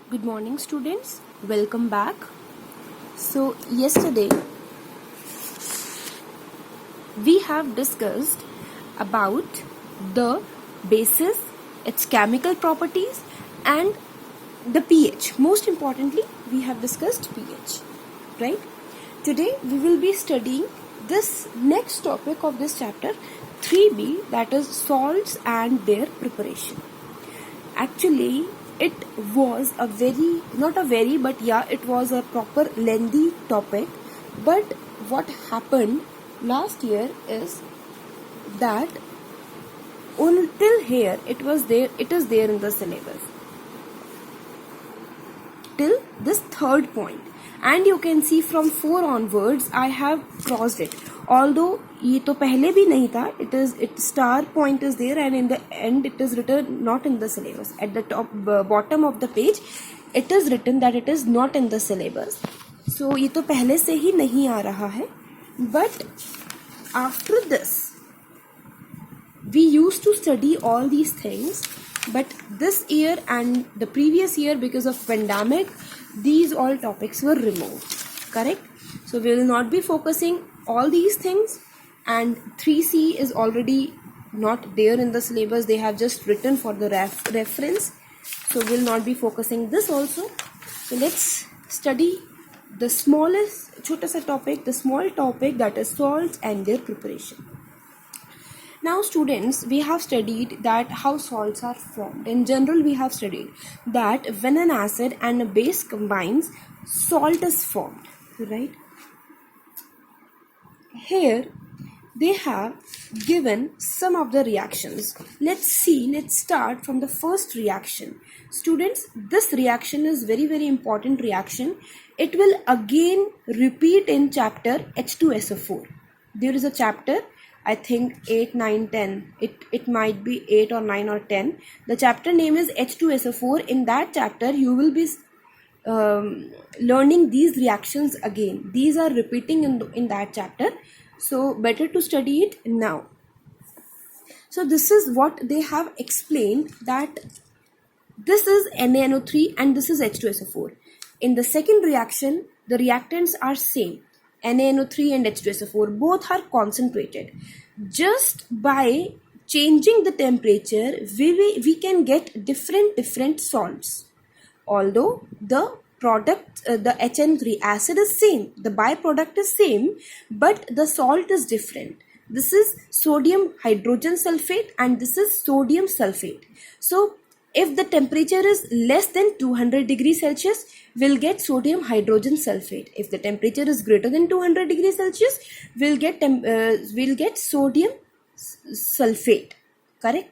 Good morning, students. Welcome back. So, yesterday we have discussed about the bases, its chemical properties, and the pH. Most importantly, we have discussed pH, right? Today we will be studying this next topic of this chapter 3b, that is salts and their preparation. Actually, it was a very, not a very, but yeah, it was a proper lengthy topic. But what happened last year is that until here it is there in the syllabus till this third point, and you can see from 4 onwards I have crossed it. Although ये तो पहले भी नहीं था, it star point is there, and in the end it is written not in the syllabus. At the top bottom of the page it is written that it is not in the syllabus. So ये तो पहले से ही नहीं आ रहा है. But after this we used to study all these things, but this year and the previous year, because of pandemic, these all topics were removed, correct? So we will not be focusing all these things, and 3C is already not there in the syllabus. They have just written for the reference, so we will not be focusing this also. So let's study the smallest छोटा सा topic, the small topic, that is salts and their preparation. Now students, we have studied that how salts are formed. In general, we have studied that when an acid and a base combines, salt is formed, right? Here they have given some of the reactions. Let's start from the first reaction. Students, this reaction is very important reaction. It will again repeat in chapter H2SO4. There is a chapter, I think 8, 9, 10. It might be 8 or 9 or 10. The chapter name is H2SO4. In that chapter, you will be learning these reactions again. These are repeating in that chapter. So better to study it now. So this is what they have explained, that this is NaNO3 and this is H2SO4. In the second reaction, the reactants are same. NaNO3 and H2SO4 both are concentrated. Just by changing the temperature, we can get different salts. Although the product, the HN3 acid is same, the byproduct is same, but the salt is different. This is sodium hydrogen sulfate and this is sodium sulfate. So if the temperature is less than 200 degrees Celsius, we'll get sodium hydrogen sulfate. If the temperature is greater than 200 degrees Celsius, we'll get sodium sulfate, correct?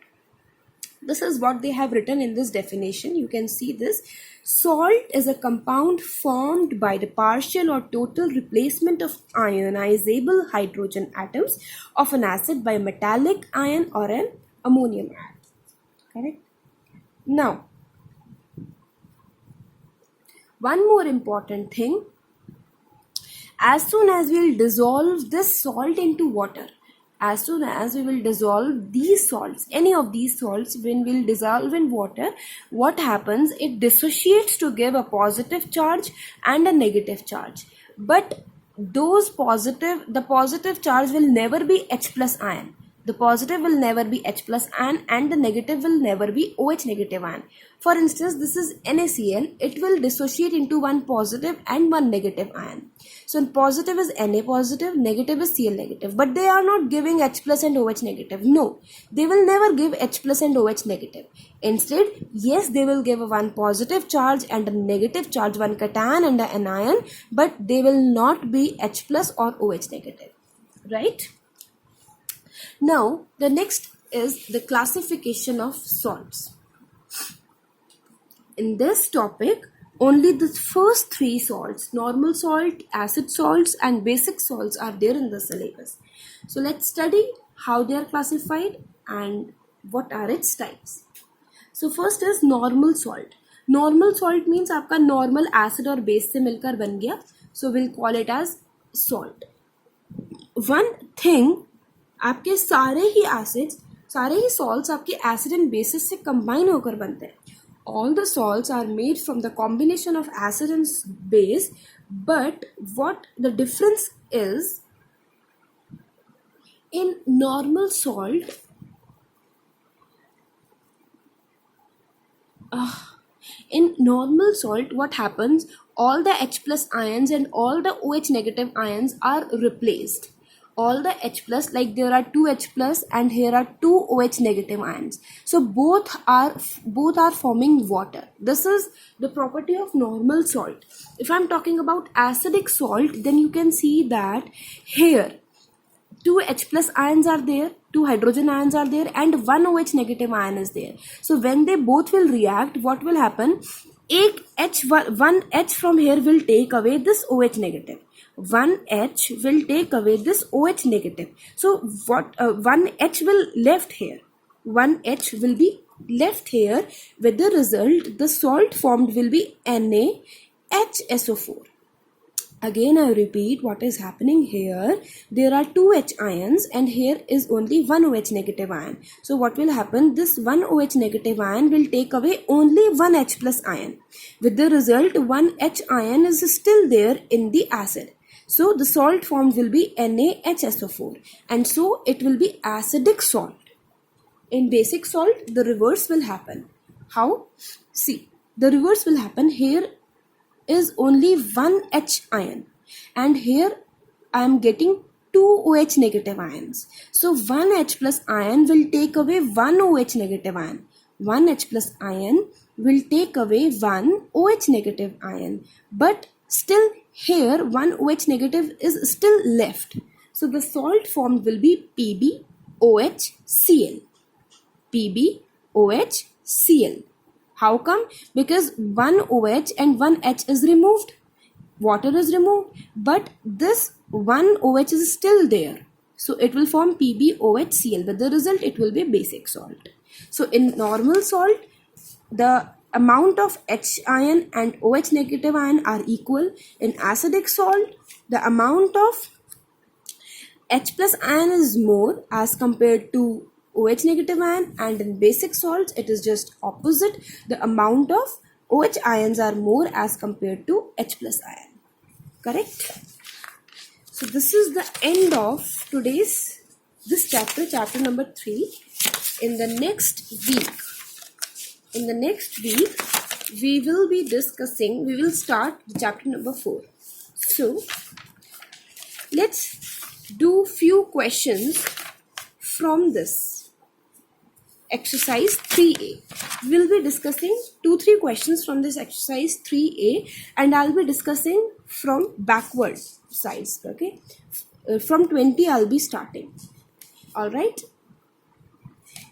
This is what they have written in this definition. You can see this. Salt is a compound formed by the partial or total replacement of ionizable hydrogen atoms of an acid by a metallic ion or an ammonium ion, correct? Now, one more important thing, as soon as we will dissolve this salt into water, as soon as we will dissolve these salts, any of these salts, when we will dissolve in water, what happens? It dissociates to give a positive charge and a negative charge. But the positive charge will never be H plus ion. The positive will never be H plus ion and the negative will never be OH negative ion. For instance, this is NaCl. It will dissociate into one positive and one negative ion. So positive is Na positive, negative is Cl negative. But they are not giving H plus and OH negative. No, they will never give H plus and OH negative. Instead, yes, they will give one positive charge and a negative charge, one cation and an anion, but they will not be H plus or OH negative, right? Now, the next is the classification of salts. In this topic, only the first 3 salts, normal salt, acid salts and basic salts, are there in the syllabus. So let's study how they are classified and what are its types. So first is normal salt. Normal salt means आपका normal acid और base से मिलकर बन गया. So we'll call it as salt. One thing, आपके सारे ही acids, सारे ही salts आपके एसिड एंड बेसिस से कंबाइन होकर बनते हैं. all the salts are made from the combination of acid and base, but what the difference is, in normal salt, what happens, all the H plus ions and all the OH negative ions are replaced. All the H plus, like there are two H plus and here are two OH negative ions, so both are forming water. This is the property of normal salt. If I'm talking about acidic salt, then you can see that here two H plus ions are there, two hydrogen ions are there, and one OH negative ion is there. So when they both will react, what will happen? One H from here will take away this OH negative. One H will take away this OH negative. So what one H will left here. One H will be left here. With the result, the salt formed will be NaHSO4. Again, I repeat what is happening here. There are two H ions and here is only one OH negative ion. So what will happen? This one OH negative ion will take away only one H plus ion. With the result, one H ion is still there in the acid. So the salt formed will be NaHSO4, and so it will be acidic salt. In basic salt, the reverse will happen. How? See, the reverse will happen. Here is only one H ion and here I am getting two OH negative ions. So one H plus ion will take away one OH negative ion. One H plus ion will take away one OH negative ion. But still here one OH negative is still left. So the salt formed will be PbOHCl. PbOHCl. How come? Because one OH and one H is removed. Water is removed. But this one OH is still there. So it will form PbOHCl. With the result, it will be basic salt. So in normal salt, the amount of H ion and OH negative ion are equal. In acidic salt, the amount of H plus ion is more as compared to OH negative ion, and in basic salts it is just opposite. The amount of OH ions are more as compared to H plus ion. Correct? So this is the end of this chapter number 3. In the next week we will start chapter number 4. So let's do few questions from this exercise 3A. We will be discussing 2-3 questions from this exercise 3A, and I'll be discussing from backward sides. Okay, from 20 I'll be starting. All right.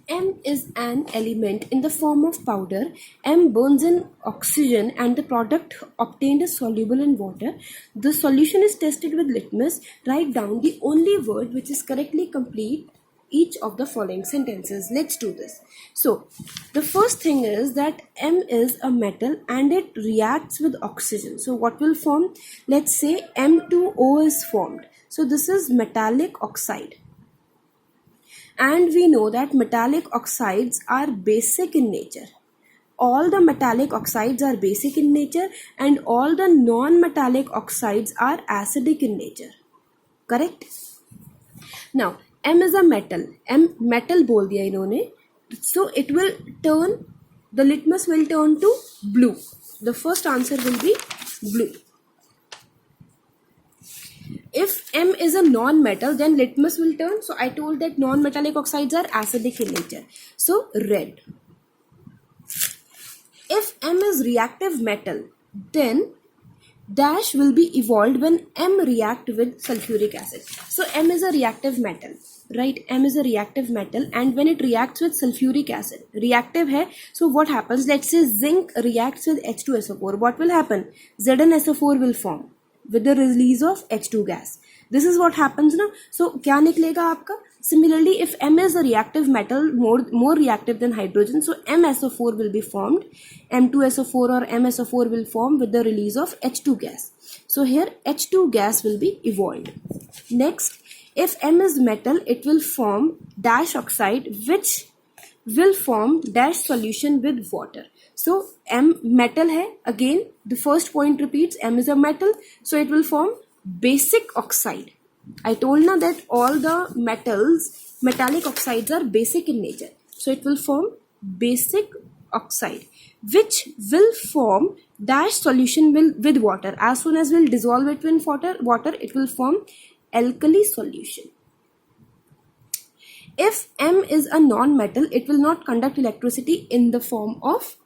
M is an element in the form of powder. M burns in oxygen and the product obtained is soluble in water. The solution is tested with litmus. Write down the only word which is correctly complete each of the following sentences. Let's do this. So the first thing is that M is a metal and it reacts with oxygen. So what will form? Let's say M2O is formed. So this is metallic oxide. And we know that metallic oxides are basic in nature. All the metallic oxides are basic in nature and all the non-metallic oxides are acidic in nature. Correct? Now, M is a metal. M metal बोल दिया इन्होंने. So it will turn, the litmus will turn to blue. The first answer will be blue. If M is a non-metal, then litmus will turn. So I told that non-metallic oxides are acidic in nature. So red. If M is reactive metal, then dash will be evolved when M react with sulfuric acid. So M is a reactive metal, right? M is a reactive metal, and when it reacts with sulfuric acid, reactive hai. So what happens? Let's say zinc reacts with H2SO4. What will happen? ZnSO4 will form with the release of H2 gas. This is what happens now. So क्या निकलेगा आपका? Similarly, if M is a reactive metal, more reactive than hydrogen, so MSO4 will be formed. M2SO4 or MSO4 will form with the release of H2 gas. So here H2 gas will be evolved. Next, if M is metal, it will form dash oxide, which will form dash solution with water. So M metal है, again the first point repeats, M is a metal, so it will form basic oxide. I told now that all the metallic oxides are basic in nature, so it will form basic oxide, which will form dash solution with water. As soon as we'll dissolve it in water, it will form alkali solution. If M is a non-metal, it will not conduct electricity in the form of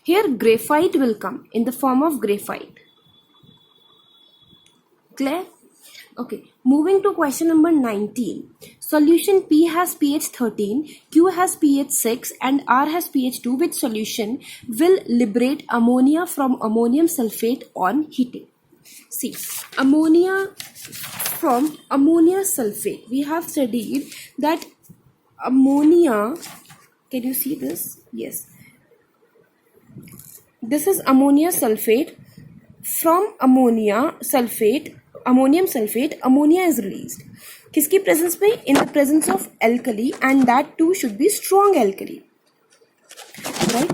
here graphite will come in the form of graphite. Clear? Okay, moving to question number 19. Solution P has pH 13, Q has pH 6 and R has pH 2. Which solution will liberate ammonia from ammonium sulfate on heating? See, ammonia from ammonia sulfate. We have studied that ammonia, can you see this? Yes. This is ammonia sulfate. From ammonium sulfate, ammonia is released. किसकी presence में? In the presence of alkali, and that too should be strong alkali. Right?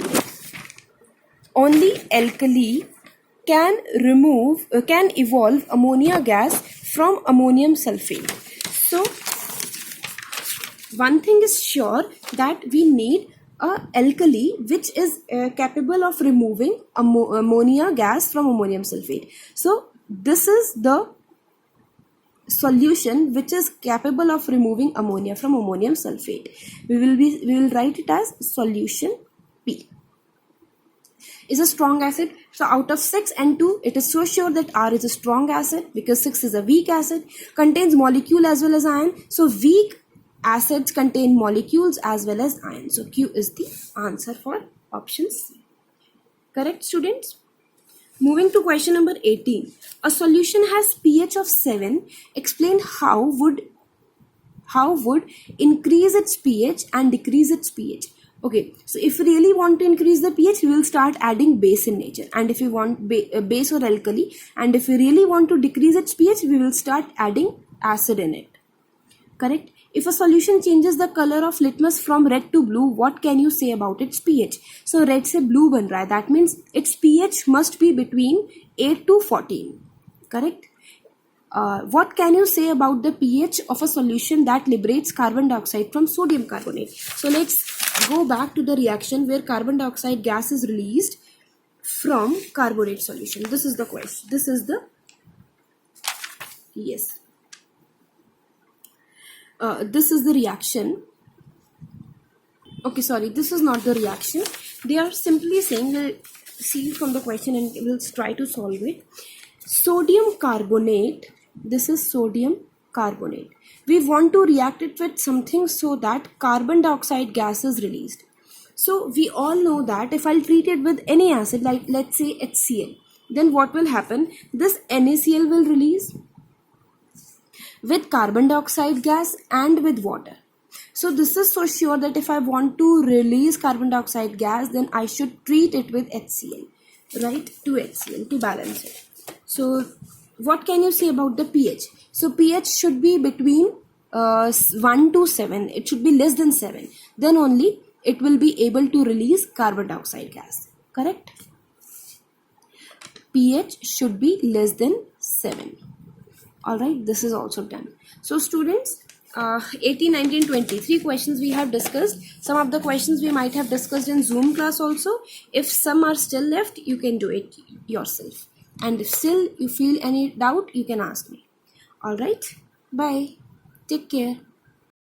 Only alkali can evolve ammonia gas from ammonium sulfate. So one thing is sure, that we need a alkali which is capable of removing ammonia gas from ammonium sulfate. So this is the solution which is capable of removing ammonia from ammonium sulfate. We will write it as solution P. Is a strong acid. So out of 6 and 2, it is so sure that R is a strong acid, because 6 is a weak acid, contains molecule as well as ion. So weak acids contain molecules as well as ion. So Q is the answer for option C. Correct, students? Moving to question number 18. A solution has pH of 7. Explain how would increase its pH and decrease its pH. Okay, so if we really want to increase the pH, we will start adding base in nature. And if we want base or alkali, and if we really want to decrease its pH, we will start adding acid in it. Correct? If a solution changes the color of litmus from red to blue, what can you say about its pH? So red से blue बन रहा है. That means its pH must be between 8 to 14. Correct? What can you say about the pH of a solution that liberates carbon dioxide from sodium carbonate? So let's go back to the reaction where carbon dioxide gas is released from carbonate solution. This is the question. This is the yes. This is the reaction. Okay, sorry, this is not the reaction. They are simply saying, we'll see from the question and we'll try to solve it. Sodium carbonate, this is sodium carbonate. We want to react it with something so that carbon dioxide gas is released. So we all know that if I'll treat it with any acid, like let's say HCl, then what will happen? This NaCl will release with carbon dioxide gas and with water. So this is so sure that if I want to release carbon dioxide gas, then I should treat it with HCl, right? 2HCl to balance it. So what can you say about the pH? So pH should be between 1 to 7. It should be less than 7. Then only it will be able to release carbon dioxide gas. Correct? pH should be less than 7. Alright, this is also done. So students, 18, 19, 20, 3 questions we have discussed. Some of the questions we might have discussed in Zoom class also. If some are still left, you can do it yourself. And if still you feel any doubt, you can ask me. Alright, bye. Take care.